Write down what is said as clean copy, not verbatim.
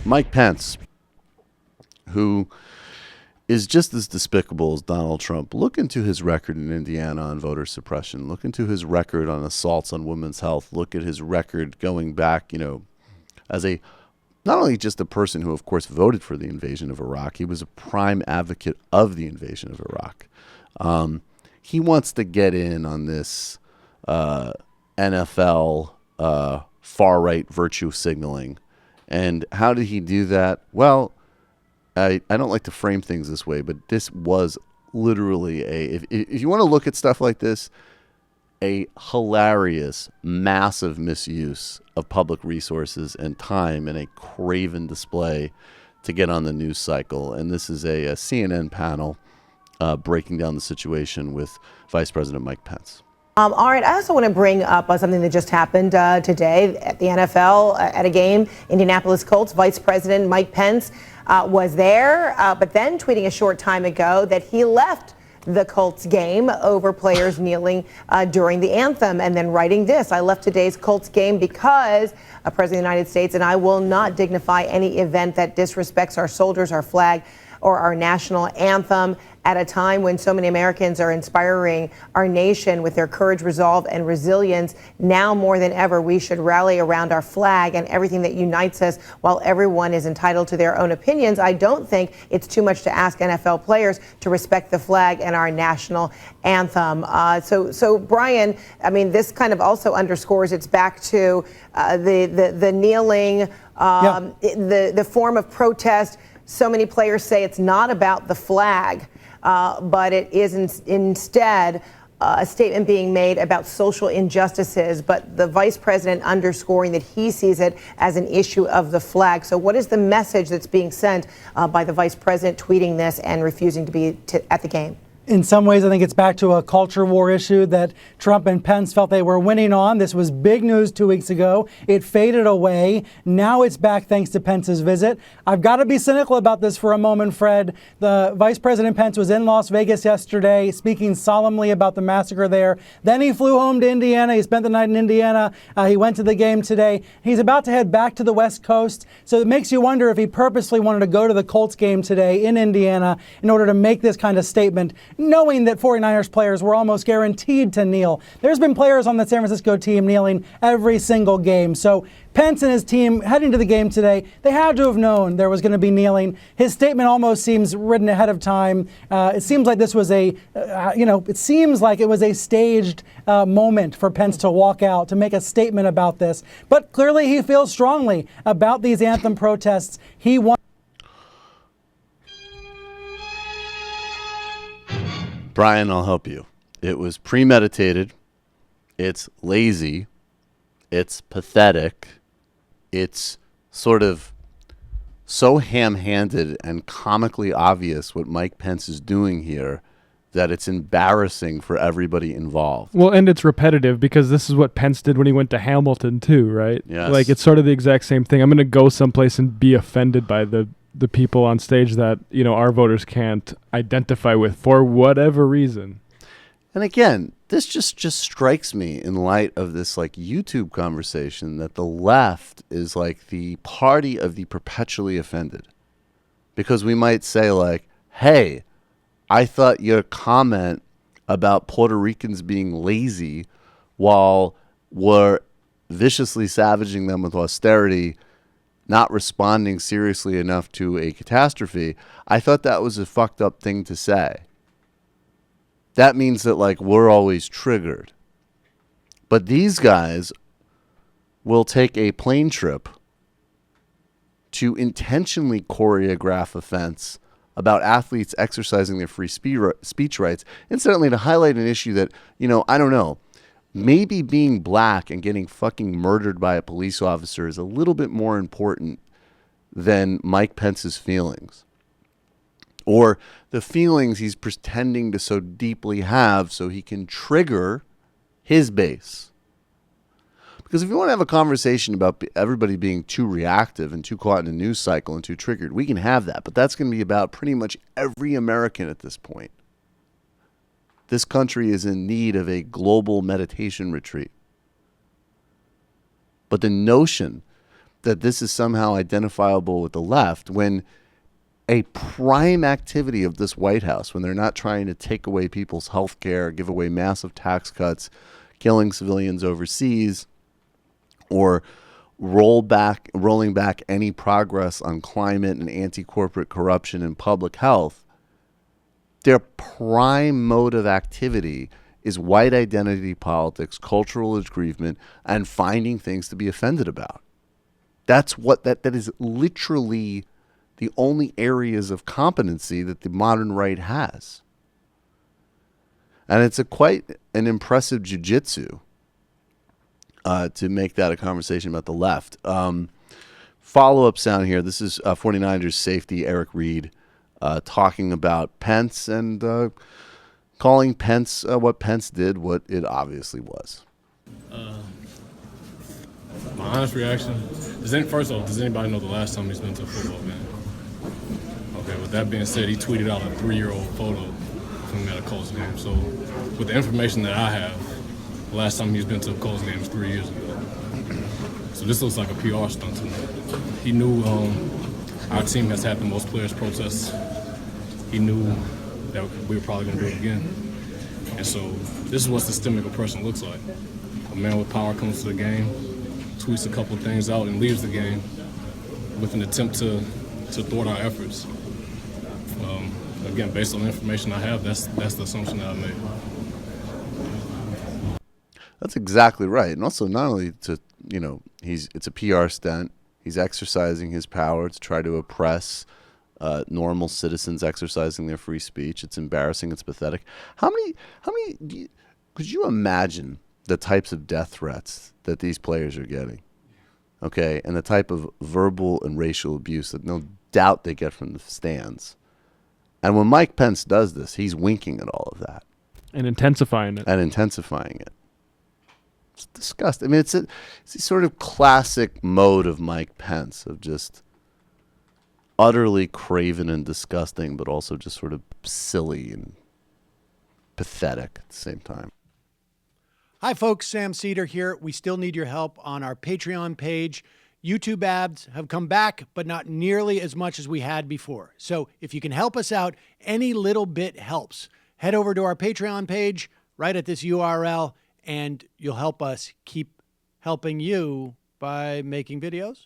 Mike Pence, who is just as despicable as Donald Trump. Look into his record in Indiana on voter suppression. Look into his record on assaults on women's health. Look at his record going back, as a not only just a person who, of course, voted for the invasion of Iraq, he was a prime advocate of the invasion of Iraq. He wants to get in on this NFL far-right virtue signaling. And how did he do that? Well, I don't like to frame things this way, but this was literally if you want to look at stuff like this, a hilarious, massive misuse of public resources and time and a craven display to get on the news cycle. And this is a CNN panel breaking down the situation with Vice President Mike Pence. All right, I also want to bring up something that just happened today at the NFL at a game. Indianapolis Colts Vice President Mike Pence was there, but then tweeting a short time ago that he left the Colts game over players kneeling during the anthem, and then writing this: I left today's Colts game because President of the United States and I will not dignify any event that disrespects our soldiers, our flag, or our national anthem at a time when so many Americans are inspiring our nation with their courage, resolve, and resilience. Now more than ever, we should rally around our flag and everything that unites us. While everyone is entitled to their own opinions, I don't think it's too much to ask NFL players to respect the flag and our national anthem. So Brian, I mean, this kind of also underscores it's back to the kneeling, the form of protest. So many players say it's not about the flag, but it is instead a statement being made about social injustices, but the vice president underscoring that he sees it as an issue of the flag. So what is the message that's being sent by the vice president tweeting this and refusing to be at the game? In some ways, I think it's back to a culture war issue that Trump and Pence felt they were winning on. This was big news 2 weeks ago. It faded away. Now it's back thanks to Pence's visit. I've got to be cynical about this for a moment, Fred. The Vice President Pence was in Las Vegas yesterday speaking solemnly about the massacre there. Then he flew home to Indiana. He spent the night in Indiana. He went to the game today. He's about to head back to the West Coast. So it makes you wonder if he purposely wanted to go to the Colts game today in Indiana in order to make this kind of statement, knowing that 49ers players were almost guaranteed to kneel. There's been players on the San Francisco team kneeling every single game. So Pence and his team heading to the game today, they had to have known there was going to be kneeling. His statement almost seems written ahead of time. It seems like this was it seems like it was a staged moment for Pence to walk out to make a statement about this. But clearly he feels strongly about these anthem protests. He wants. Brian, I'll help you. It was premeditated. It's lazy. It's pathetic. It's sort of so ham-handed and comically obvious what Mike Pence is doing here that it's embarrassing for everybody involved. Well, and it's repetitive because this is what Pence did when he went to Hamilton too, right? Yes. Like, it's sort of the exact same thing. I'm going to go someplace and be offended by the people on stage that, our voters can't identify with for whatever reason. And again, this just strikes me in light of this YouTube conversation that the left is like the party of the perpetually offended. Because we might say hey, I thought your comment about Puerto Ricans being lazy while we're viciously savaging them with austerity, not responding seriously enough to a catastrophe, I thought that was a fucked up thing to say. That means that we're always triggered. But these guys will take a plane trip to intentionally choreograph offense about athletes exercising their free speech rights, incidentally to highlight an issue that, I don't know, maybe being black and getting fucking murdered by a police officer is a little bit more important than Mike Pence's feelings. Or the feelings he's pretending to so deeply have so he can trigger his base. Because if you want to have a conversation about everybody being too reactive and too caught in a news cycle and too triggered, we can have that. But that's going to be about pretty much every American at this point. This country is in need of a global meditation retreat. But the notion that this is somehow identifiable with the left when a prime activity of this White House, when they're not trying to take away people's health care, give away massive tax cuts, killing civilians overseas, or rolling back any progress on climate and anti-corporate corruption and public health, their prime mode of activity is white identity politics, cultural aggrievement, and finding things to be offended about. That's what that is literally the only areas of competency that the modern right has. And it's quite an impressive jiu-jitsu to make that a conversation about the left. Follow-up sound here. This is 49ers safety Eric Reed talking about Pence and calling Pence what Pence did, what it obviously was. My honest reaction, first off, does anybody know the last time he's been to a football game? Okay, with that being said, he tweeted out a 3-year-old photo from him at a Colts game. So with the information that I have, the last time he's been to a Colts game was 3 years ago. So this looks like a PR stunt to me. He knew our team has had the most players' protests. He knew that we were probably going to do it again. And so this is what systemic oppression looks like. A man with power comes to the game, tweets a couple of things out, and leaves the game with an attempt to thwart our efforts. Again, based on the information I have, that's the assumption that I made. That's exactly right. And also not only it's a PR stunt. He's exercising his power to try to oppress normal citizens exercising their free speech. It's embarrassing. It's pathetic. How many could you imagine the types of death threats that these players are getting? Okay. And the type of verbal and racial abuse that no doubt they get from the stands. And when Mike Pence does this, he's winking at all of that. And intensifying it. It's disgusting. I mean, it's a sort of classic mode of Mike Pence of just utterly craven and disgusting, but also just sort of silly and pathetic at the same time. Hi, folks. Sam Seder here. We still need your help on our Patreon page. YouTube ads have come back, but not nearly as much as we had before. So if you can help us out, any little bit helps. Head over to our Patreon page right at this URL, and you'll help us keep helping you by making videos